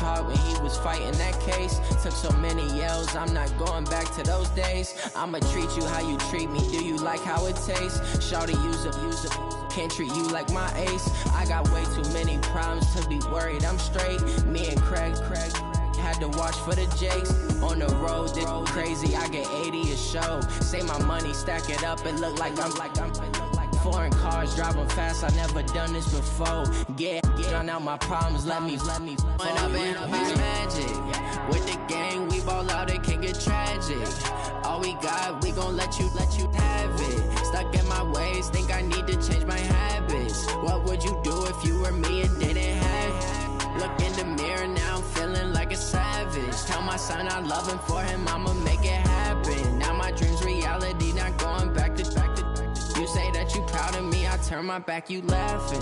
talk when he was fighting that case. Took so many yells, I'm not going back to those days. I'ma treat you how you treat me, do you like how it tastes? Shawty, use up, can't treat you like my ace. I got way too many problems to be worried, I'm straight. Me and Craig had to watch for the Jakes. On the road, this crazy, I get 80 a show. Say my money, stack it up, it look like I'm foreign cars, driving fast, I never done this before. Get drown out my problems, let me When up in beach magic, with the gang, we ball out, it can get tragic. All we got, we gon' let you have it. Stuck in my ways, think I need to change my habits. What would you do if you were me and didn't have it? Look in the mirror, now I'm feeling like a savage. Tell my son I love him, for him I'ma make it happen. Now my dream's reality, not going back to. You say that you proud of me, I turn my back, you laughing.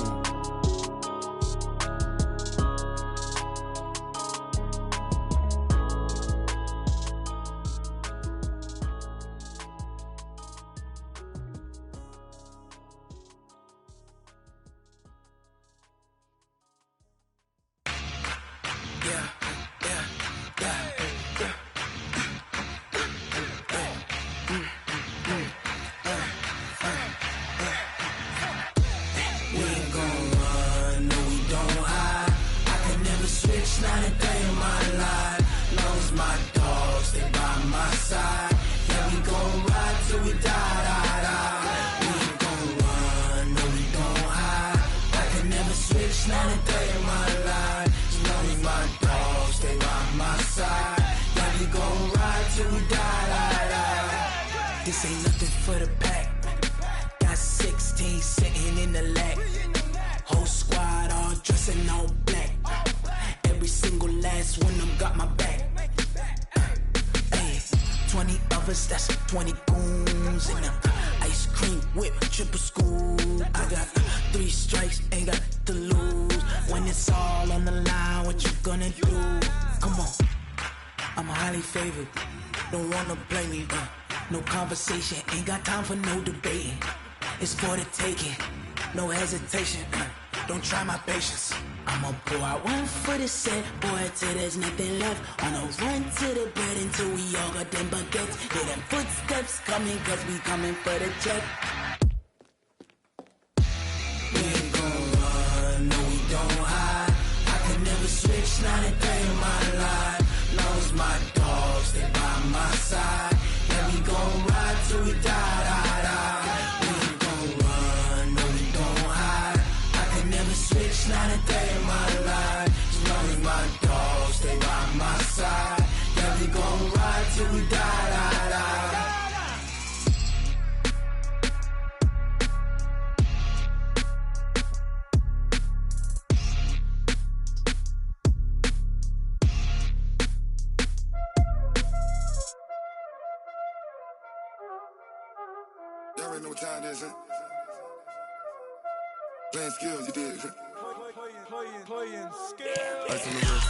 This ain't nothing for the pack. Got 16 sitting in the lap. Whole squad all dressed in all black. Every single last one of them got my back. Hey, 20 of us, that's 20 goons in them. Ice cream whip, triple scoop. I got 3 strikes, ain't got to lose. When it's all on the line, what you gonna do? Come on, I'm highly favored. Don't wanna play me, no conversation, ain't got time for no debating. It's for the taking, no hesitation. Don't try my patience. I'ma pour out one for the set, boy, till there's nothing left. On a run to the bed until we all got them baguettes. Hear them footsteps coming, cause we coming for the check. We ain't gon' run, no we don't hide. I can never switch, not a day in my life. Long as my dogs stay by my side. Yeah, we gon' ride till we die, die, die. We ain't gon' run, no we don't hide. I can never switch, not a day in my life. As long as my dogs stay by my side. Yeah, we gon' ride till we die, die, die. Y'all already know what time it is, huh? Playing skills, you did. Playing skills. Ice on the wrist,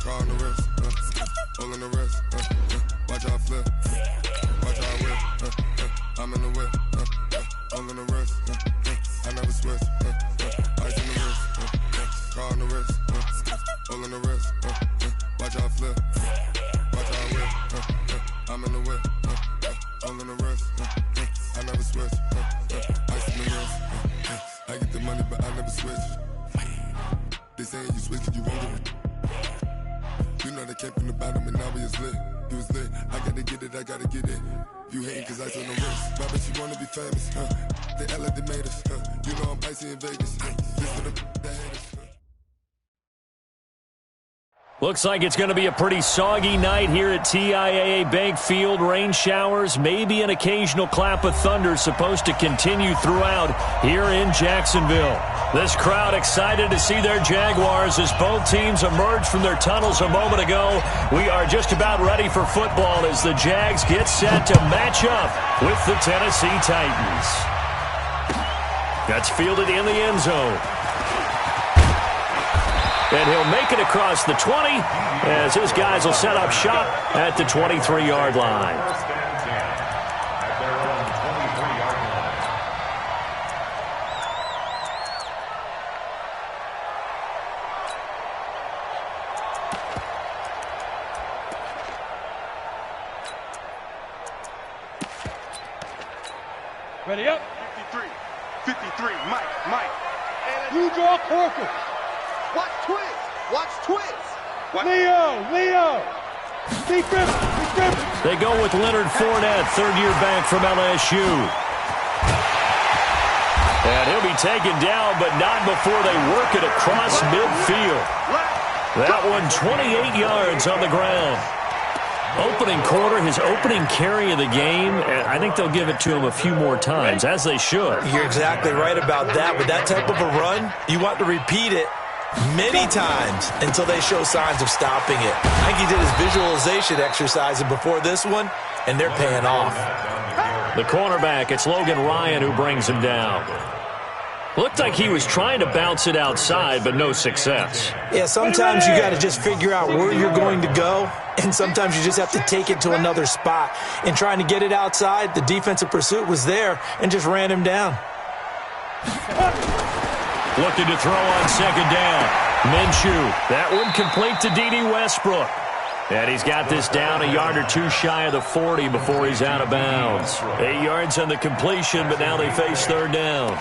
car on the wrist, hole in the wrist, watch how I flip, watch how I whip, I'm in the whip, hole in the wrist, I never switch, ice in the wrist, car on the wrist, hole in the wrist, watch how I flip, watch how I whip, I'm in the whip, hole in the wrist, I never switch, ice in the wrist, I get the money but I never switch. They saying you switch cause you won't get it. You know they came from the bottom and now we is lit. You was lit, I gotta get it, I gotta get it. You hating cause ice on the wrist. Why bet you wanna be famous, They act like they made us, You know I'm icy in Vegas, This for the that hate us, Looks like it's going to be a pretty soggy night here at TIAA Bank Field. Rain showers, maybe an occasional clap of thunder supposed to continue throughout here in Jacksonville. This crowd excited to see their Jaguars as both teams emerged from their tunnels a moment ago. We are just about ready for football as the Jags get set to match up with the Tennessee Titans. That's fielded in the end zone. And he'll make it across the 20 as his guys will set up shop at the 23-yard line. Ready up. 53, Mike. You draw Corker. Watch Twitch. Leo. Steve Griffin. They go with Leonard Fournette, third-year back from LSU. And he'll be taken down, but not before they work it across midfield. That one, 28 yards on the ground. Opening quarter, his opening carry of the game, and I think they'll give it to him a few more times, as they should. You're exactly right about that. With that type of a run, you want to repeat it many times until they show signs of stopping it. I think he did his visualization exercise before this one, and they're paying off. The cornerback, it's Logan Ryan who brings him down. Looked like he was trying to bounce it outside, but no success. Yeah, sometimes you got to just figure out where you're going to go, and sometimes you just have to take it to another spot. In trying to get it outside, the defensive pursuit was there and just ran him down. Looking to throw on second down. Minshew, that one complete to D.D. Westbrook. And he's got this down a yard or two shy of the 40 before he's out of bounds. 8 yards on the completion, but now they face third down.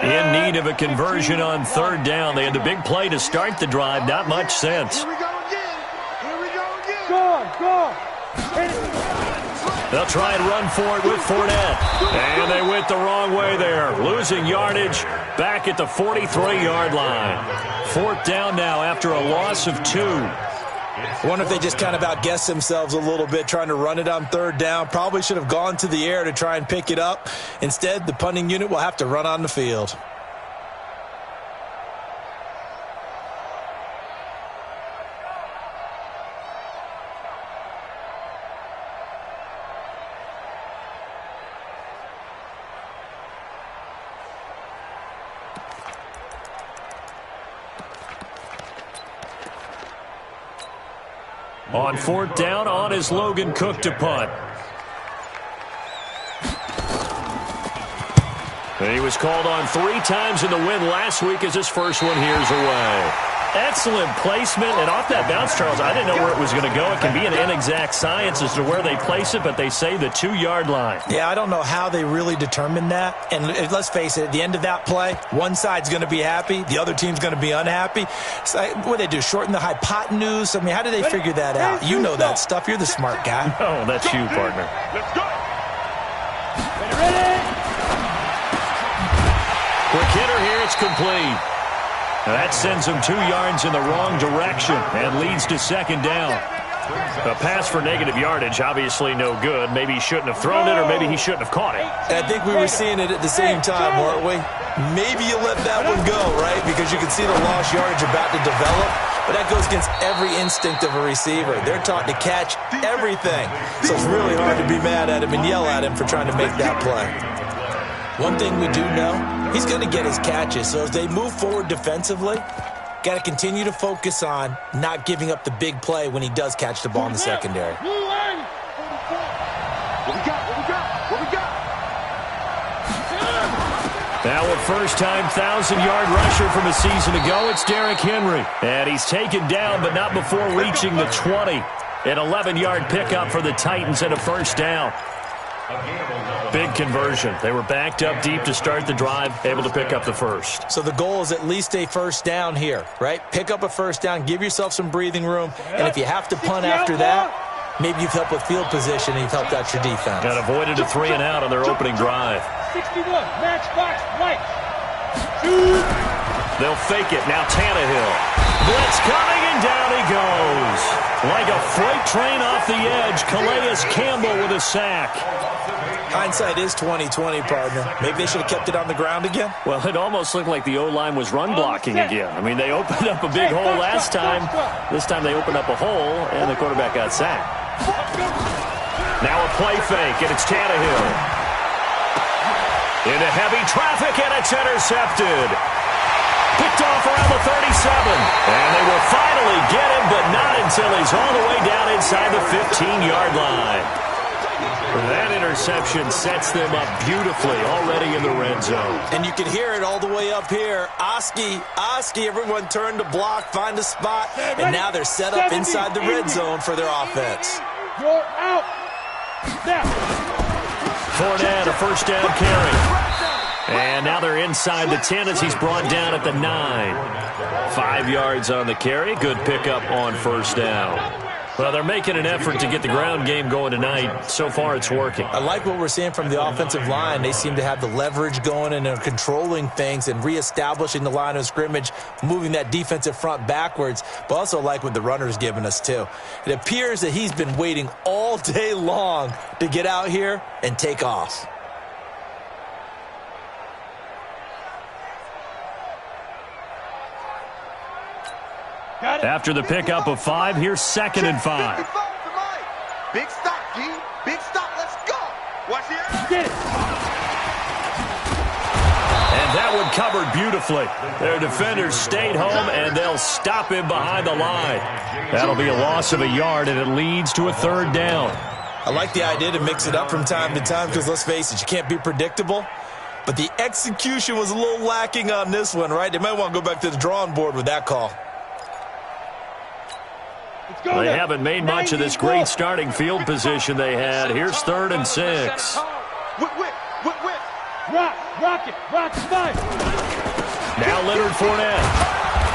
In need of a conversion on third down. They had the big play to start the drive. Not much sense. Here we go again. Go. They'll try and run for it with Fournette. And they went the wrong way there. Losing yardage back at the 43-yard line. Fourth down now after a loss of 2. I wonder if they just kind of outguessed themselves a little bit trying to run it on third down. Probably should have gone to the air to try and pick it up. Instead, the punting unit will have to run on the field. On fourth down, on is Logan Cook to punt. And he was called on 3 times in the win last week as his first one here's away. Excellent placement, and off that bounce, Charles, I didn't know where it was going to go. It can be an inexact science as to where they place it, but they say the 2-yard line. Yeah, I don't know how they really determined that. And let's face it, at the end of that play, one side's going to be happy, the other team's going to be unhappy. It's like, what do they do, shorten the hypotenuse? I mean, how do they figure that out? You know that stuff. You're the smart guy. Oh, that's you, partner. Let's go. Ready. Quick hitter here, it's complete. Now that sends him 2 yards in the wrong direction and leads to second down. A pass for negative yardage, obviously no good. Maybe he shouldn't have thrown it, or maybe he shouldn't have caught it. I think we were seeing it at the same time, weren't we? Maybe you let that one go, right? Because you can see the lost yardage about to develop. But that goes against every instinct of a receiver. They're taught to catch everything. So it's really hard to be mad at him and yell at him for trying to make that play. One thing we do know, he's going to get his catches. So as they move forward defensively, got to continue to focus on not giving up the big play when he does catch the ball in the secondary. What we got? Now a first-time 1,000-yard rusher from a season ago, it's Derrick Henry. And he's taken down, but not before reaching the 20. An 11-yard pickup for the Titans and a first down. Big conversion. They were backed up deep to start the drive, able to pick up the first. So the goal is at least a first down here, right? Pick up a first down, give yourself some breathing room, and if you have to punt after that, maybe you've helped with field position and you've helped out your defense. And avoided a 3-and-out on their opening drive. 61, matchbox, right. They'll fake it. Now Tannehill. Blitz coming, and down he goes. Like a freight train off the edge, Calais Campbell with a sack. Hindsight is 20/20, partner. Maybe they should have kept it on the ground again. Well, it almost looked like the O-line was run blocking again. I mean, they opened up a big hole last time. This time they opened up a hole, and the quarterback got sacked. Now a play fake, and it's Tannehill. Into heavy traffic, and it's intercepted. Picked off around the 37. And they will finally get him, but not until he's all the way down inside the 15-yard line. That interception sets them up beautifully already in the red zone. And you can hear it all the way up here. Oski, everyone turned to block, find a spot, and now they're set up inside the red zone for their offense. You're out. Now. Fournette, a first down carry. And now they're inside the 10 as he's brought down at the 9. 5 yards on the carry. Good pickup on first down. Well, they're making an effort to get the ground game going tonight. So far, it's working. I like what we're seeing from the offensive line. They seem to have the leverage going and are controlling things and reestablishing the line of scrimmage, moving that defensive front backwards, but also like what the runner's giving us, too. It appears that he's been waiting all day long to get out here and take off. After the pickup of 5, here's 2nd and 5. Big stop, G. Big stop. Let's go. Watch the air. Get it. And that one covered beautifully. Their defenders stayed home, and they'll stop him behind the line. That'll be a loss of a yard, and it leads to a 3rd down. I like the idea to mix it up from time to time because, let's face it, you can't be predictable. But the execution was a little lacking on this one, right? They might want to go back to the drawing board with that call. They haven't made much of this great starting field position they had. Here's 3rd and 6. Rock it, 5. Now Leonard Fournette.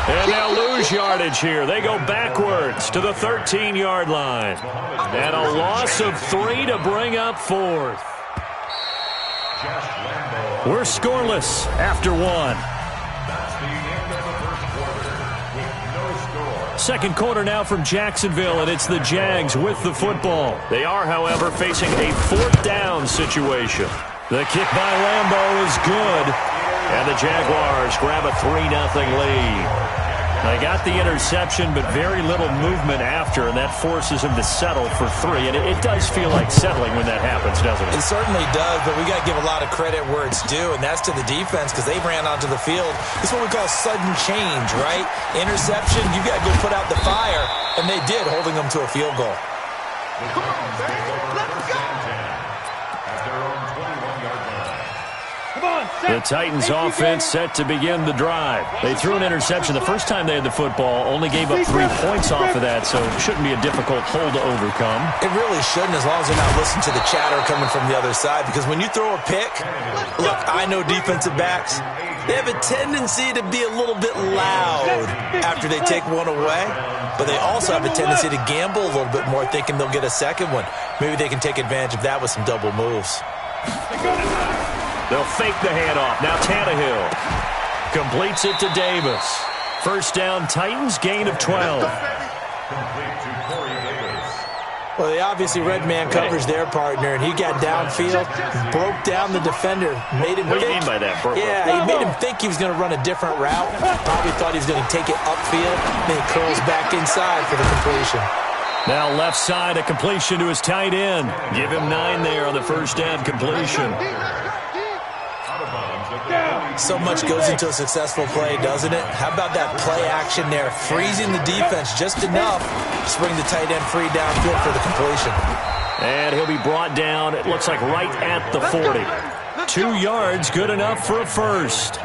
And they'll lose yardage here. They go backwards to the 13-yard line. And a loss of 3 to bring up 4th. We're scoreless after 1. Second quarter now from Jacksonville, and it's the Jags with the football. They are, however, facing a 4th down situation. The kick by Lambeau is good, and the Jaguars grab a 3-0 lead. They got the interception, but very little movement after, and that forces him to settle for 3. And it does feel like settling when that happens, doesn't it? It certainly does, but we got to give a lot of credit where it's due, and that's to the defense because they ran onto the field. It's what we call sudden change, right? Interception, you got to go put out the fire, and they did, holding them to a field goal. Come on, man. Let's go. The Titans offense set to begin the drive. They threw an interception the first time they had the football, only gave up 3 points off of that, so it shouldn't be a difficult hole to overcome. It really shouldn't, as long as they're not listening to the chatter coming from the other side, because when you throw a pick, look, I know defensive backs, they have a tendency to be a little bit loud after they take one away, but they also have a tendency to gamble a little bit more, thinking they'll get a second one. Maybe they can take advantage of that with some double moves. They'll fake the handoff. Now Tannehill completes it to Davis. First down, Titans, gain of 12. Well, they obviously red man covers their partner, and he got downfield, broke down the defender, made him What do you think. mean by that, Burko? Yeah, he made him think he was going to run a different route. Probably thought he was going to take it upfield. Then he curls back inside for the completion. Now left side, a completion to his tight end. Give him 9 there on the first down completion. So much goes into a successful play, doesn't it? How about that play action there, freezing the defense just enough to bring the tight end free downfield for the completion. And he'll be brought down, it looks like right at the 40. 2 yards, good enough for a first.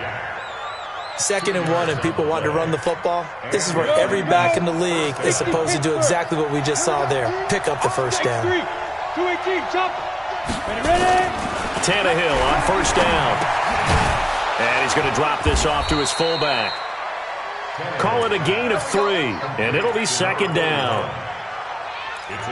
2nd and 1, and people want to run the football. This is where every back in the league is supposed to do exactly what we just saw there. Pick up the first down. 218, jump. Ready? Tannehill on first down. And he's going to drop this off to his fullback. Call it a gain of 3, and it'll be 2nd down.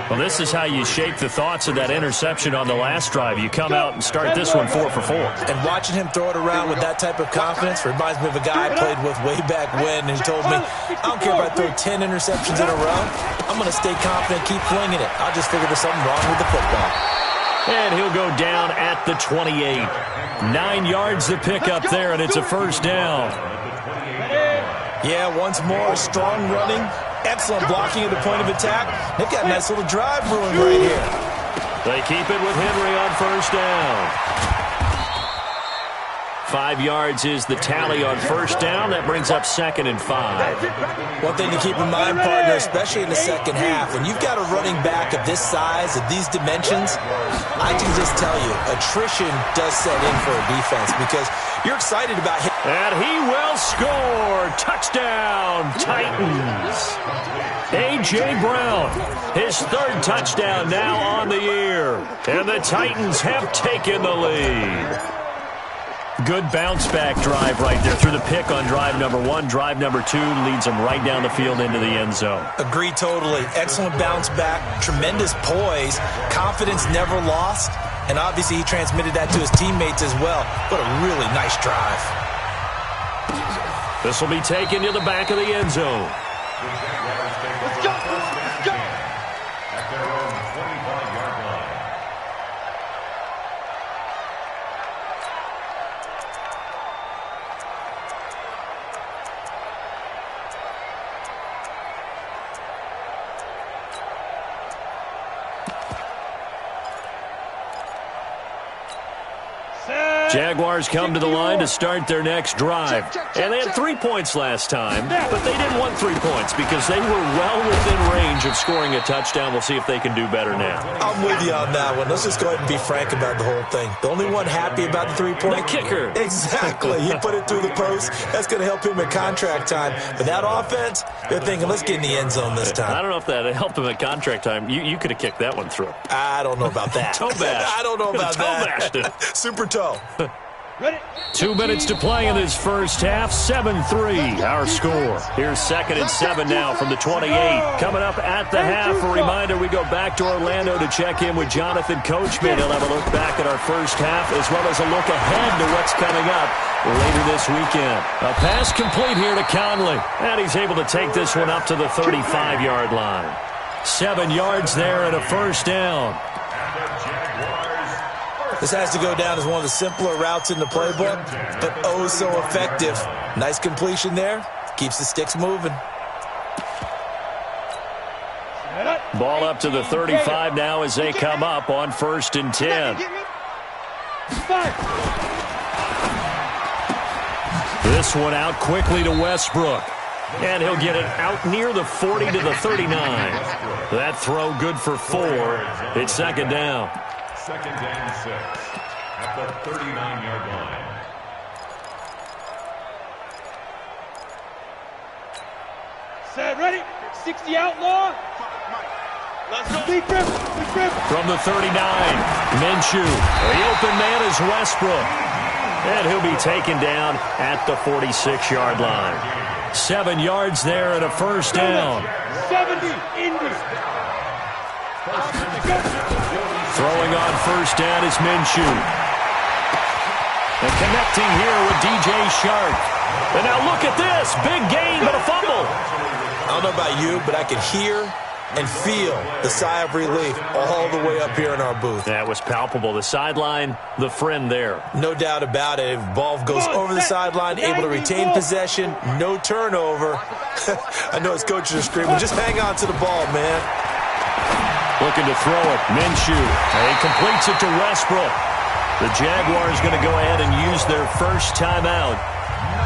Well, this is how you shape the thoughts of that interception on the last drive. You come out and start this one 4 for 4. And watching him throw it around with that type of confidence reminds me of a guy I played with way back when, and he told me, I don't care if I throw 10 interceptions in a row. I'm going to stay confident, keep flinging it. I'll just figure there's something wrong with the football. And he'll go down at the 28. 9 yards to pick up there, and it's a first down. Yeah, once more, strong running, excellent blocking at the point of attack. They've got a nice little drive brewing right here. They keep it with Henry on first down. 5 yards is the tally on first down. That brings up 2nd and 5. One thing to keep in mind, partner, especially in the second half, when you've got a running back of this size, of these dimensions, I can just tell you, attrition does set in for a defense because you're excited about him. And he will score. Touchdown, Titans. A.J. Brown, his third touchdown now on the year. And the Titans have taken the lead. Good bounce-back drive right there through the pick on drive number 1. Drive number 2 leads them right down the field into the end zone. Agree totally. Excellent bounce-back, tremendous poise, confidence never lost, and obviously he transmitted that to his teammates as well. What a really nice drive. This will be taken to the back of the end zone. Let's go! Let's go! At their own 25-yard line. Jaguars come to the line to start their next drive. And they had 3 points last time, but they didn't want 3 points because they were well within range of scoring a touchdown. We'll see if they can do better now. I'm with you on that one. Let's just go ahead and be frank about the whole thing. The only one happy about the 3-point? The kicker. Exactly. He put it through the post. That's going to help him at contract time. But that offense, they're thinking, let's get in the end zone this time. I don't know if that helped him at contract time. You could have kicked that one through. I don't know about that. Toe bash. I don't know about that. Toe bashed it. Super toe. Ready? 2 minutes to play in this first half. 7-3 our score. Here's 2nd and 7 now from the 28. Coming up at the half, a reminder we go back to Orlando to check in with Jonathan Coachman. He'll have a look back at our first half as well as a look ahead to what's coming up later this weekend. A pass complete here to Conley. And he's able to take this one up to the 35-yard line. 7 yards there and a first down. This has to go down as one of the simpler routes in the playbook, but oh so effective. Nice completion there. Keeps the sticks moving. Ball up to the 35 now as they come up on 1st and 10. This one out quickly to Westbrook. And he'll get it out near the 40 to the 39. That throw good for 4. It's 2nd down. 2nd and 6 at the 39-yard line. Set, ready? 60 outlaw. Let's go! Big grip, big grip. From the 39, Minshew. The open man is Westbrook. And he'll be taken down at the 46-yard line. 7 yards there and a first down. 70, Indy. Throwing on first down is Minshew. And connecting here with DJ Shark. And now look at this. Big gain, but a fumble. I don't know about you, but I can hear and feel the sigh of relief all the way up here in our booth. That was palpable. The sideline, the friend there. No doubt about it. If ball goes over the sideline, able to retain possession, no turnover. I know his coaches are screaming, just hang on to the ball, man. Looking to throw it. Minshew. And he completes it to Westbrook. The Jaguars going to go ahead and use their first timeout,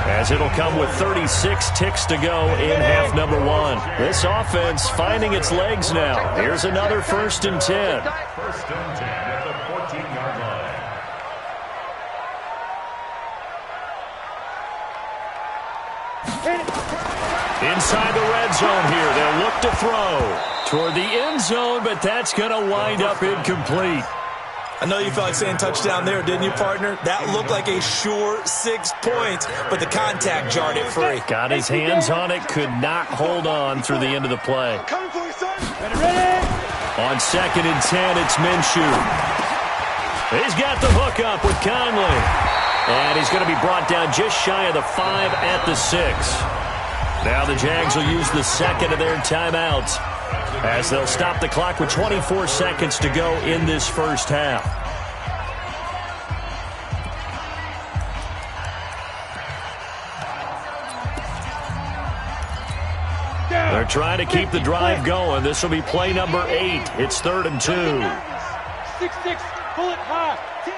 as it'll come with 36 ticks to go in half number 1. This offense finding its legs now. Here's another 1st and 10. 1st and 10 at the 14-yard line. Inside the red zone here. They'll look to throw toward the end zone, but that's going to wind up incomplete. I know you felt like saying touchdown there, didn't you, partner? That looked like a sure 6 points, but the contact jarred it free. Got his hands on it, could not hold on through the end of the play. Coming for you, son. Ready? On 2nd and 10, it's Minshew. He's got the hook up with Conley. And he's going to be brought down just shy of the 5 at the 6. Now the Jags will use the 2nd of their timeouts, as they'll stop the clock with 24 seconds to go in this first half. They're trying to keep the drive going. This will be play number 8. It's 3rd and 2. 6-6, pull it high. 10.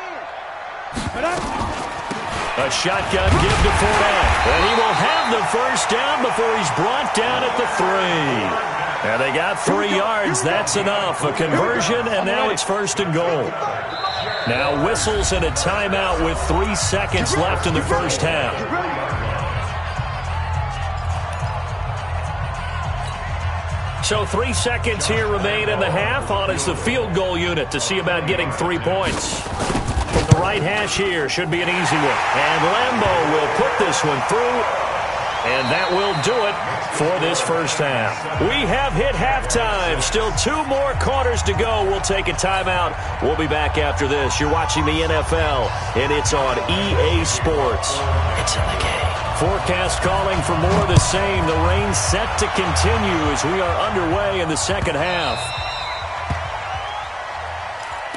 A shotgun give to Fournette. And he will have the first down before he's brought down at the 3. And they got 3 yards. That's enough. A conversion, and now it's 1st and goal. Now whistles and a timeout with 3 seconds left in the first half. So 3 seconds here remain in the half. On is the field goal unit to see about getting 3 points. From the right hash here should be an easy one. And Lambeau will put this one through. And that will do it for this first half. We have hit halftime. Still 2 more quarters to go. We'll take a timeout. We'll be back after this. You're watching the NFL, and it's on EA Sports. It's in the game. Forecast calling for more of the same. The rain set to continue as we are underway in the second half.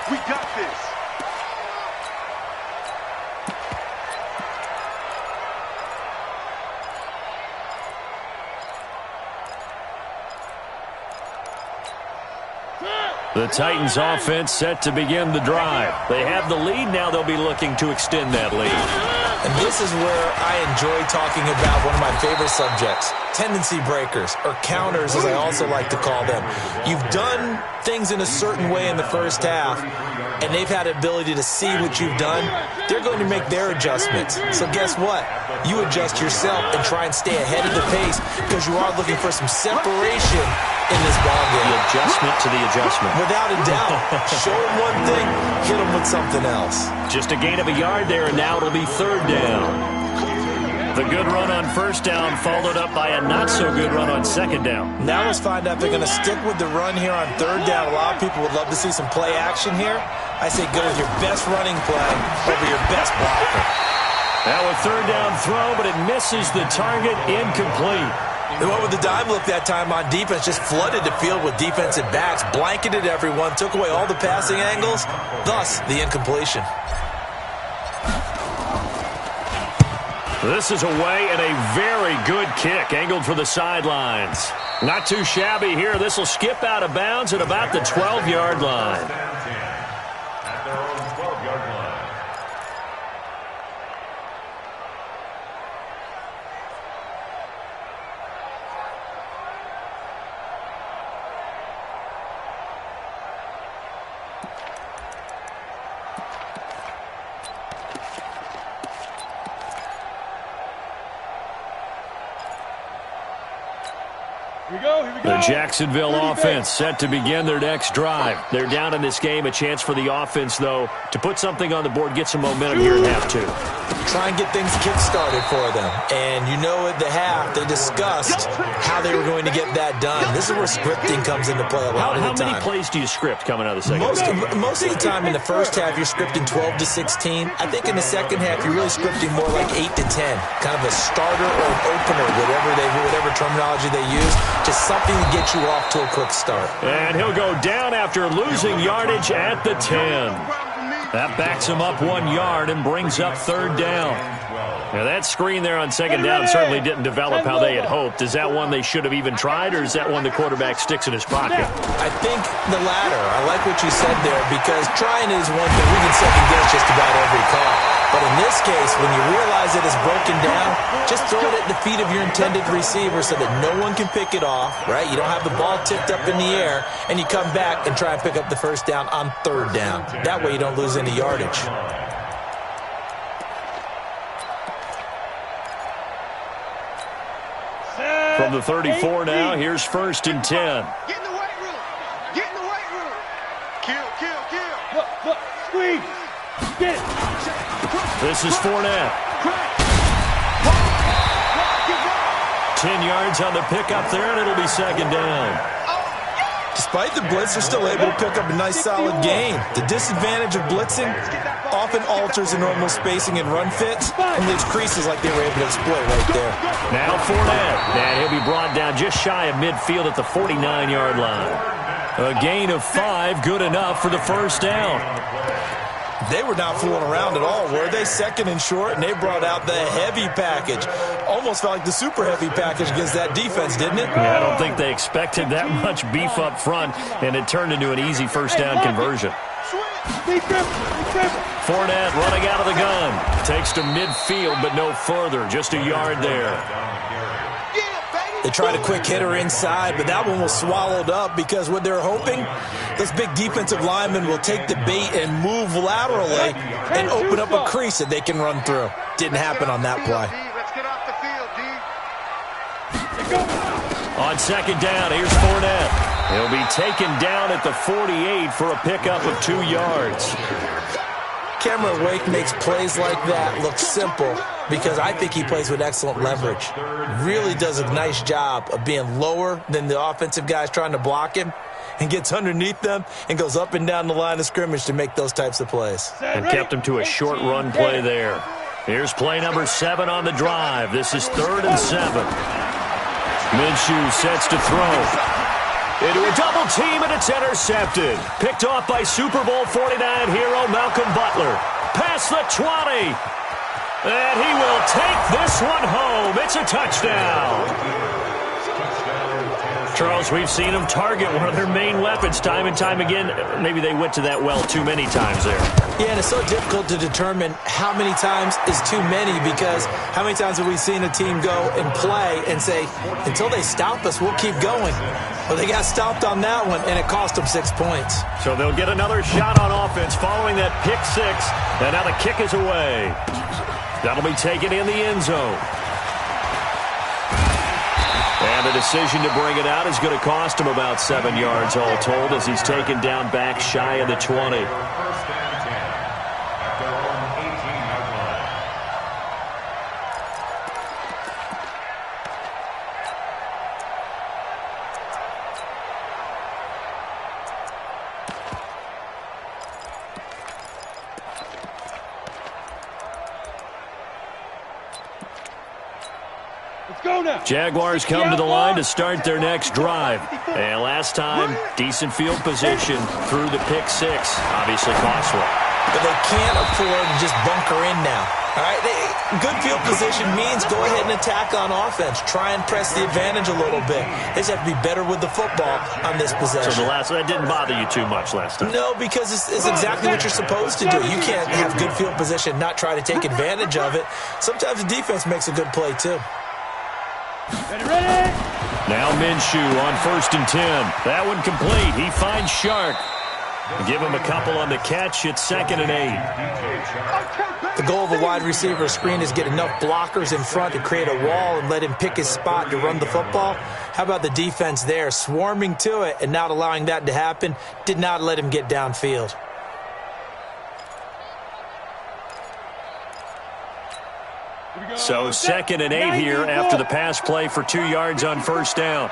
We got this. The Titans offense set to begin the drive. They have the lead. Now they'll be looking to extend that lead. And this is where I enjoy talking about one of my favorite subjects, tendency breakers, or counters as I also like to call them. You've done things in a certain way in the first half, and they've had the ability to see what you've done. They're going to make their adjustments. So guess what? You adjust yourself and try and stay ahead of the pace because you are looking for some separation in this ballgame. The adjustment to the adjustment. Without a doubt. Show them one thing, hit them with something else. Just a gain of a yard there, and now it'll be third down. The good run on first down followed up by a not-so-good run on second down. Now let's find out if they're going to stick with the run here on third down. A lot of people would love to see some play action here. I say go with your best running play over your best blocker. Now a third down throw, but it misses the target, incomplete. They went with the dime look that time on defense, just flooded the field with defensive backs, blanketed everyone, took away all the passing angles, thus the incompletion. This is away and a very good kick, angled for the sidelines. Not too shabby here. This will skip out of bounds at about the 12-yard line. At their own 12-yard line. The Jacksonville offense set to begin their next drive. They're down in this game. A chance for the offense, though, to put something on the board, get some momentum here in half two. Try and get things kick-started for them. And you know at the half, they discussed how they were going to get that done. This is where scripting comes into play a lot of the time. How many plays do you script coming out of the second half? Most of the time in the first half, you're scripting 12 to 16. I think in the second half, you're really scripting more like 8 to 10. Kind of a starter or an opener, whatever terminology they use. Just something to get you off to a quick start. And he'll go down after losing yardage at the 10. That backs him up 1 yard and brings up third down. Now that screen there on second down certainly didn't develop how they had hoped. Is that one they should have even tried, or is that one the quarterback sticks in his pocket? I think the latter. I like what you said there, because trying is one thing. We can second guess just about every call. But in this case, when you realize it is broken down, just throw it at the feet of your intended receiver so that no one can pick it off, right? You don't have the ball tipped up in the air, and you come back and try and pick up the first down on third down. That way you don't lose any yardage. From the 34 now, here's first and 10. Get in the weight room. Get in the weight room. Kill. Look, squeeze. Get it. This is Fournette. 10 yards on the pickup there, and it'll be second down. Despite the blitz, they're still able to pick up a nice solid gain. The disadvantage of blitzing often alters the normal spacing and run fits and leaves creases like they were able to exploit right there. Now Fournette, and he'll be brought down just shy of midfield at the 49-yard line. A gain of 5, good enough for the first down. They were not fooling around at all, were they? Second and short, and they brought out the heavy package. Almost felt like the super heavy package against that defense, didn't it? Yeah, I don't think they expected that much beef up front, and it turned into an easy first down conversion. Fournette running out of the gun. Takes to midfield, but no further. Just a yard there. They tried a quick hitter inside, but that one was swallowed up because what they're hoping, those big defensive linemen will take the bait and move laterally and open up a crease that they can run through. Didn't happen on that play. Let's get off the field, D. On second down, here's Fournette. He'll be taken down at the 48 for a pickup of 2 yards. Cameron Wake makes plays like that look simple because I think he plays with excellent leverage. Really does a nice job of being lower than the offensive guys trying to block him and gets underneath them and goes up and down the line of scrimmage to make those types of plays. And kept him to a short run play there. Here's play number 7 on the drive. This is 3rd and 7. Minshew sets to throw. Into a double team, and it's intercepted. Picked off by Super Bowl 49 hero Malcolm Butler. Past the 20. And he will take this one home. It's a touchdown. Charles, we've seen them target one of their main weapons time and time again. Maybe they went to that well too many times there. Yeah, and it's so difficult to determine how many times is too many because how many times have we seen a team go and play and say, until they stop us, we'll keep going. Well, they got stopped on that one, and it cost them 6 points. So they'll get another shot on offense following that pick 6, and now the kick is away. That'll be taken in the end zone. And the decision to bring it out is going to cost him about 7 yards all told as he's taken down back shy of the 20. Jaguars come to the line to start their next drive. And last time, decent field position through the pick 6. Obviously costly. But they can't afford to just bunker in now. All right, good field position means go ahead and attack on offense. Try and press the advantage a little bit. They just have to be better with the football on this possession. So that didn't bother you too much last time? No, because it's exactly what you're supposed to do. You can't have good field position, not try to take advantage of it. Sometimes the defense makes a good play, too. Ready? Now Minshew on 1st and 10. That one complete. He finds Shark. Give him a couple on the catch. It's 2nd and 8. The goal of a wide receiver screen is get enough blockers in front to create a wall and let him pick his spot to run the football. How about the defense there, swarming to it and not allowing that to happen? Did not let him get downfield. So 2nd and 8 here after the pass play for 2 yards on 1st down.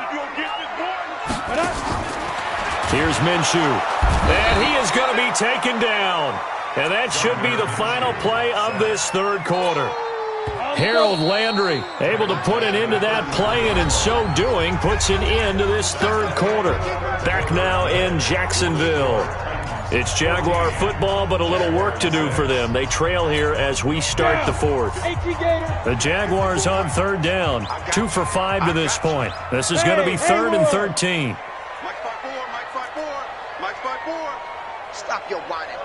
Here's Minshew. And he is going to be taken down. And that should be the final play of this 3rd quarter. Harold Landry able to put an end to that play, and in so doing puts an end to this 3rd quarter. Back now in Jacksonville. It's Jaguar football, but a little work to do for them. They trail here as we start the 4th. The Jaguars on 3rd down. 2 for 5 to this point. This is going to be 3rd and 13. Mike 5-4, Mike 5-4, Mike 5-4. Stop your whining.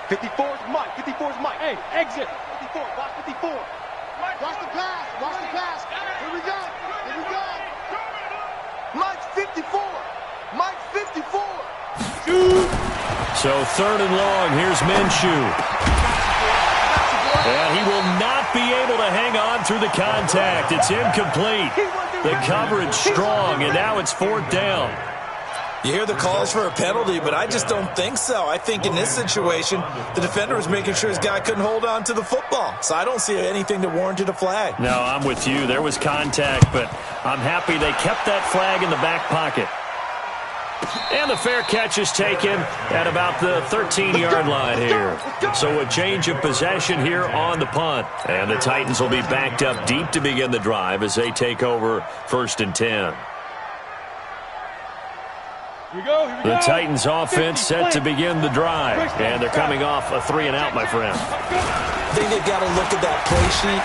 54's Mike, 54's Mike. Hey, exit. 54, watch 54. Watch the pass, watch the pass. Here we go, here we go. Mike 54. Mike 54. So 3rd and long. Here's Minshew. And he will not be able to hang on through the contact. It's incomplete. The coverage strong, and now it's 4th down. You hear the calls for a penalty, but I just don't think so. I think in this situation, the defender was making sure his guy couldn't hold on to the football. So I don't see anything that warranted a flag. No, I'm with you. There was contact, but I'm happy they kept that flag in the back pocket. And the fair catch is taken at about the 13-yard line here. So a change of possession here on the punt. And the Titans will be backed up deep to begin the drive as they take over 1st and 10. Here we go. The Titans offense set to begin the drive. And they're coming off a 3-and-out, my friend. I think they've got to look at that play sheet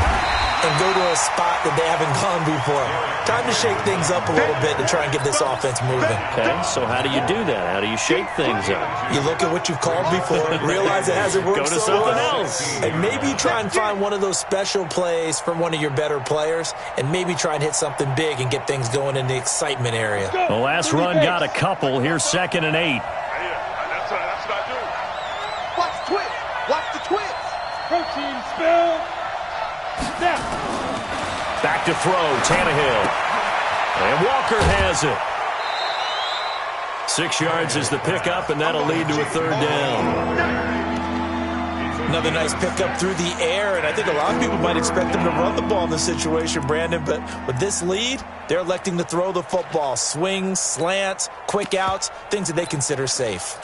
and go to a spot that they haven't gone before. Time to shake things up a little bit to try and get this offense moving. Okay, so how do you do that? How do you shake things up? You look at what you've called before, realize it hasn't worked Go to so something well, else. and maybe try and find one of those special plays from one of your better players, and maybe try and hit something big and get things going in the excitement area. The last run got a couple. Here's 2nd and 8. That's what I do. Watch the twist. Watch the twist. Protein spill. Snap. Back to throw, Tannehill. And Walker has it. 6 yards is the pickup, and that'll lead to a 3rd down. Another nice pickup through the air, and I think a lot of people might expect them to run the ball in this situation, Brandon, but with this lead, they're electing to throw the football. Swings, slants, quick outs, things that they consider safe.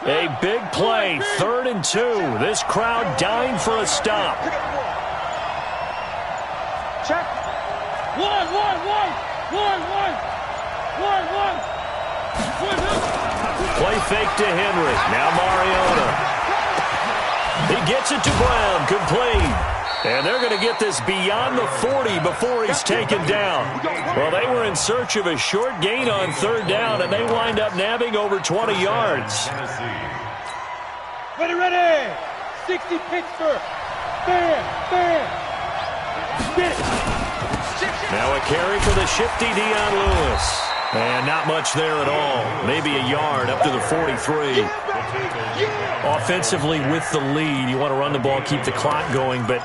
A big play, 3rd and 2. This crowd dying for a stop. Check. One. Play fake to Henry. Now Mariota. He gets it to Brown. Complete. And they're going to get this beyond the 40 before he's taken down. Well, they were in search of a short gain on 3rd down, and they wind up nabbing over 20 yards. Ready. 60 Pittsburgh. Bam. Get it. Now a carry for the shifty Dion Lewis. And not much there at all. Maybe a yard up to the 43. Offensively with the lead, you want to run the ball, keep the clock going, but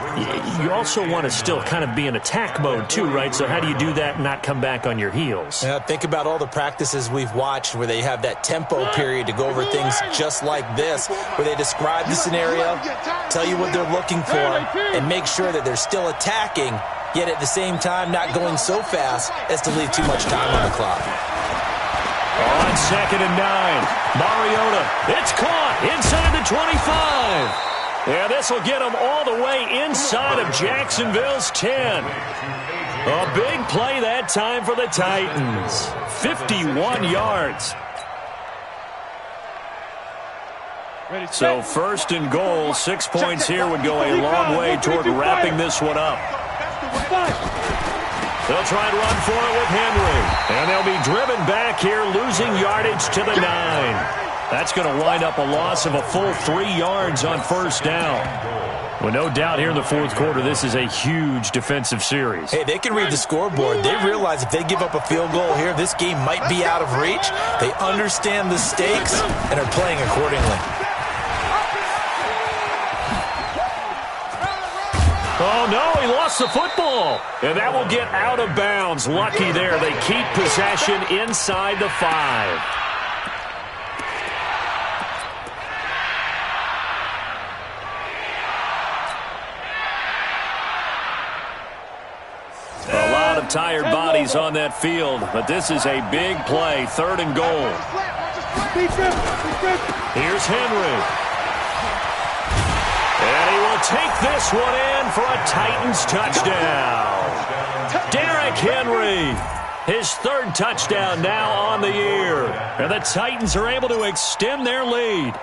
you also want to still kind of be in attack mode too, right? So how do you do that and not come back on your heels? Yeah, think about all the practices we've watched where they have that tempo period to go over things just like this, where they describe the scenario, tell you what they're looking for, and make sure that they're still attacking, yet at the same time not going so fast as to leave too much time on the clock. On 2nd and 9, Mariota, it's caught inside the 25. Yeah, this will get them all the way inside of Jacksonville's 10. A big play that time for the Titans. 51 yards. So 1st and goal, 6 points here would go a long way toward wrapping this one up. They'll try and run for it with Henry. And they'll be driven back here, losing yardage to the 9. That's going to wind up a loss of a full 3 yards on 1st down. Well, no doubt here in the 4th quarter, this is a huge defensive series. Hey, they can read the scoreboard. They realize if they give up a field goal here, this game might be out of reach. They understand the stakes and are playing accordingly. Oh, no, he lost the football. And that will get out of bounds. Lucky there. They keep possession inside the 5. A lot of tired bodies on that field, but this is a big play. 3rd and goal. Here's Henry. And he will take this one in for a Titans touchdown. Derrick Henry, his 3rd touchdown now on the year. And the Titans are able to extend their lead.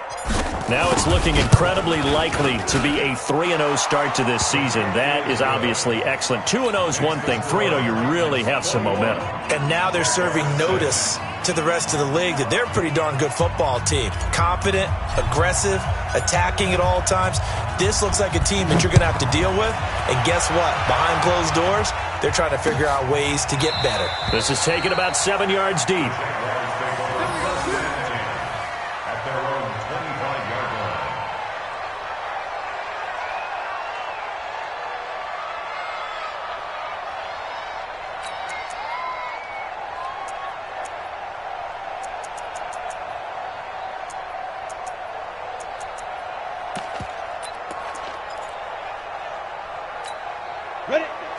Now it's looking incredibly likely to be a 3-0 start to this season. That is obviously excellent. 2-0 is one thing. 3-0, you really have some momentum. And now they're serving notice to the rest of the league that they're a pretty darn good football team. Confident, aggressive, attacking at all times. This looks like a team that you're going to have to deal with. And guess what? Behind closed doors, they're trying to figure out ways to get better. This is taken about 7 yards deep.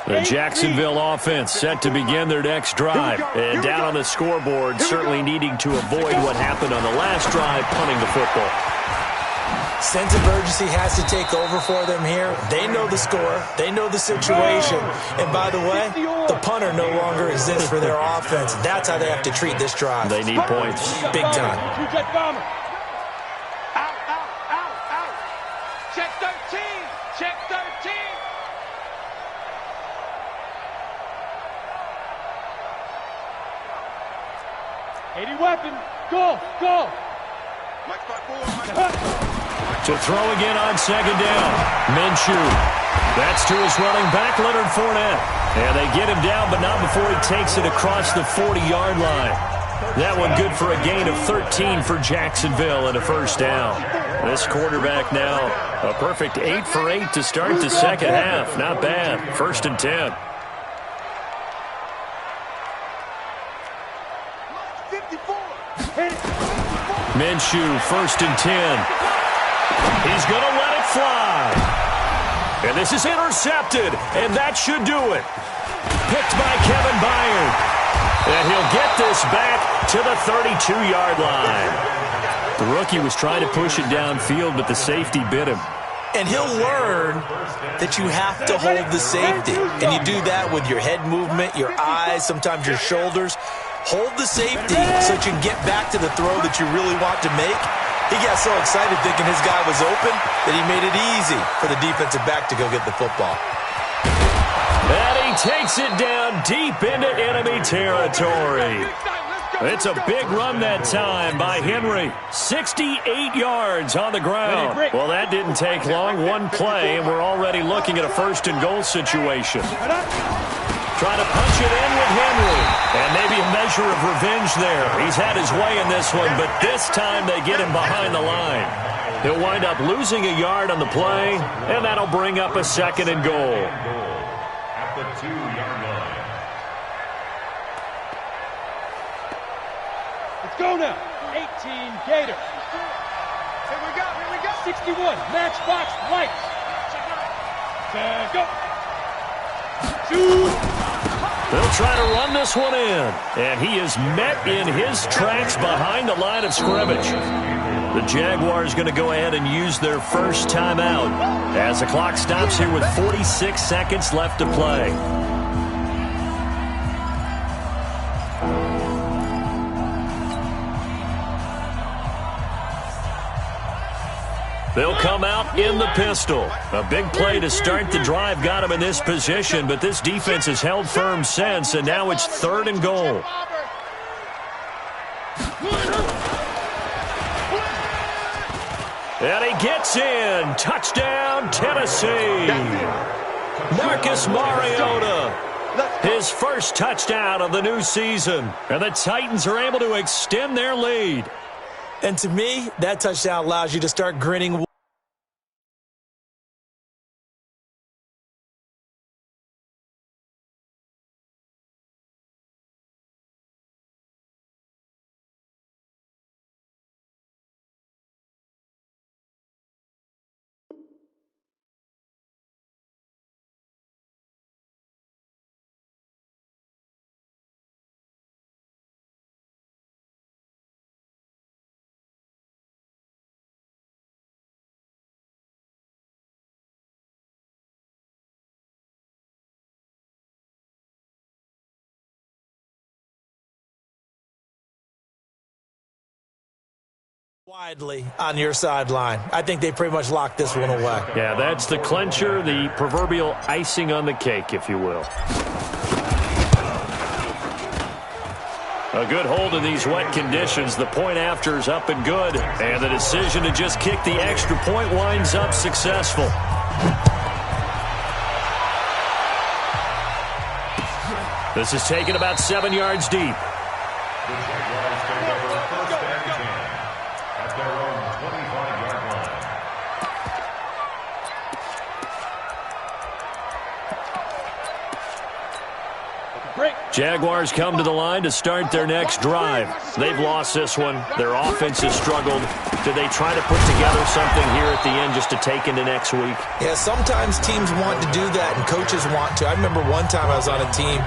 The Jacksonville offense set to begin their next drive. And down on the scoreboard, certainly needing to avoid what happened on the last drive, punting the football. Sense of urgency has to take over for them here. They know the score. They know the situation. And by the way, the punter no longer exists for their offense. That's how they have to treat this drive. They need points. Big time. Out, out, out, out. Check 13. Check 13. 80 weapon. Go, go. To throw again on second down. Minshew. That's to his running back, Leonard Fournette. And they get him down, but not before he takes it across the 40-yard line. That one good for a gain of 13 for Jacksonville and a first down. This quarterback now a perfect 8 for 8 to start the second half. Not bad. 1st and 10. Minshew, 1st and 10. He's going to let it fly. And this is intercepted, and that should do it. Picked by Kevin Byard. And he'll get this back to the 32-yard line. The rookie was trying to push it downfield, but the safety bit him. And he'll learn that you have to hold the safety. And you do that with your head movement, your eyes, sometimes your shoulders. Hold the safety so that you can get back to the throw that you really want to make. He got so excited thinking his guy was open that he made it easy for the defensive back to go get the football. And he takes it down deep into enemy territory. It's a big run that time by Henry. 68 yards on the ground. Well, that didn't take long. One play, and we're already looking at a 1st and goal situation. Trying to punch it in with Henry. And maybe a measure of revenge there. He's had his way in this one, but this time they get him behind the line. He'll wind up losing a yard on the play, and that'll bring up a 2nd and goal. At the 2-yard line. Let's go now. 18 Gator. Here we go, here we go. 61 Matchbox Lights. Go. Shoot. They'll try to run this one in. And he is met in his tracks behind the line of scrimmage. The Jaguars going to go ahead and use their first timeout as the clock stops here with 46 seconds left to play. They'll come out in the pistol. A big play to start the drive got him in this position, but this defense has held firm since, and now it's 3rd and goal. And he gets in. Touchdown, Tennessee. Marcus Mariota. His first touchdown of the new season. And the Titans are able to extend their lead. And to me, that touchdown allows you to start grinning. Widely on your sideline. I think they pretty much locked this one away. Yeah, that's the clincher, the proverbial icing on the cake, if you will. A good hold in these wet conditions. The point after is up and good. And the decision to just kick the extra point winds up successful. This is taken about 7 yards deep. The Jaguars take over 1st and 10 at their own 25-yard line. Jaguars come to the line to start their next drive. They've lost this one. Their offense has struggled. Do they try to put together something here at the end just to take into next week? Yeah, sometimes teams want to do that and coaches want to. I remember one time I was on a team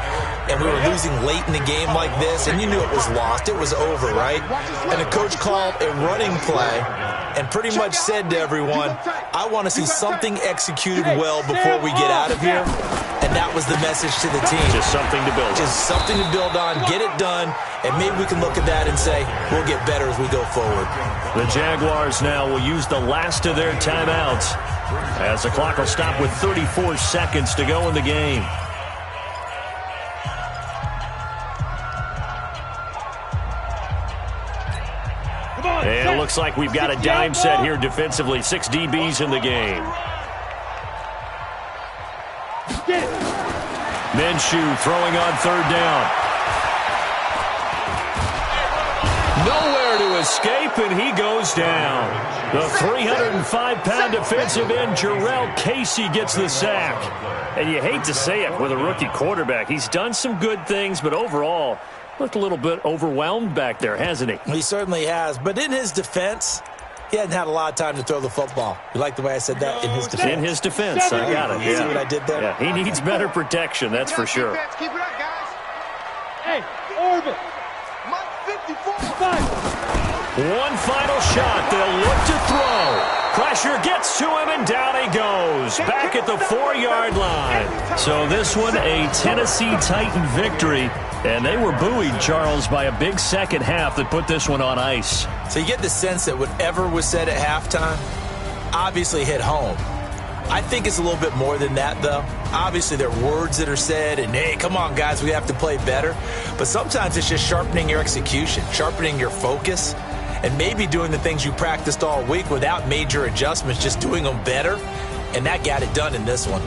and we were losing late in the game like this, and you knew it was lost. It was over, right? And the coach called a running play and pretty much said to everyone, I want to see something executed well before we get out of here. And that was the message to the team. Just something to build on. Just something to build on, get it done, and maybe we can look at that and say, we'll get better as we go forward. The Jaguars now will use the last of their timeouts as the clock will stop with 34 seconds to go in the game. And it looks like we've got a dime set here defensively. 6 DBs in the game. Minshew throwing on third down. Nowhere to escape, and he goes down. The 305-pound defensive end, Jarrell Casey, gets the sack. And you hate to say it with a rookie quarterback. He's done some good things, but overall, looked a little bit overwhelmed back there, hasn't he? He certainly has. But in his defense, he hadn't had a lot of time to throw the football. You like the way I said that? In his defense. In his defense, I got it. You see what I did there? Yeah, he needs better protection, that's for sure. Keep it up, guys. Hey, Orbit. Mike 54. One final shot. They'll look to throw. Pressure gets to him, and down he goes. Back at the 4-yard line. So this one, a Tennessee Titan victory. And they were buoyed, Charles, by a big second half that put this one on ice. So you get the sense that whatever was said at halftime obviously hit home. I think it's a little bit more than that, though. Obviously, there are words that are said, and, hey, come on, guys, we have to play better. But sometimes it's just sharpening your execution, sharpening your focus, and maybe doing the things you practiced all week without major adjustments, just doing them better. And that got it done in this one.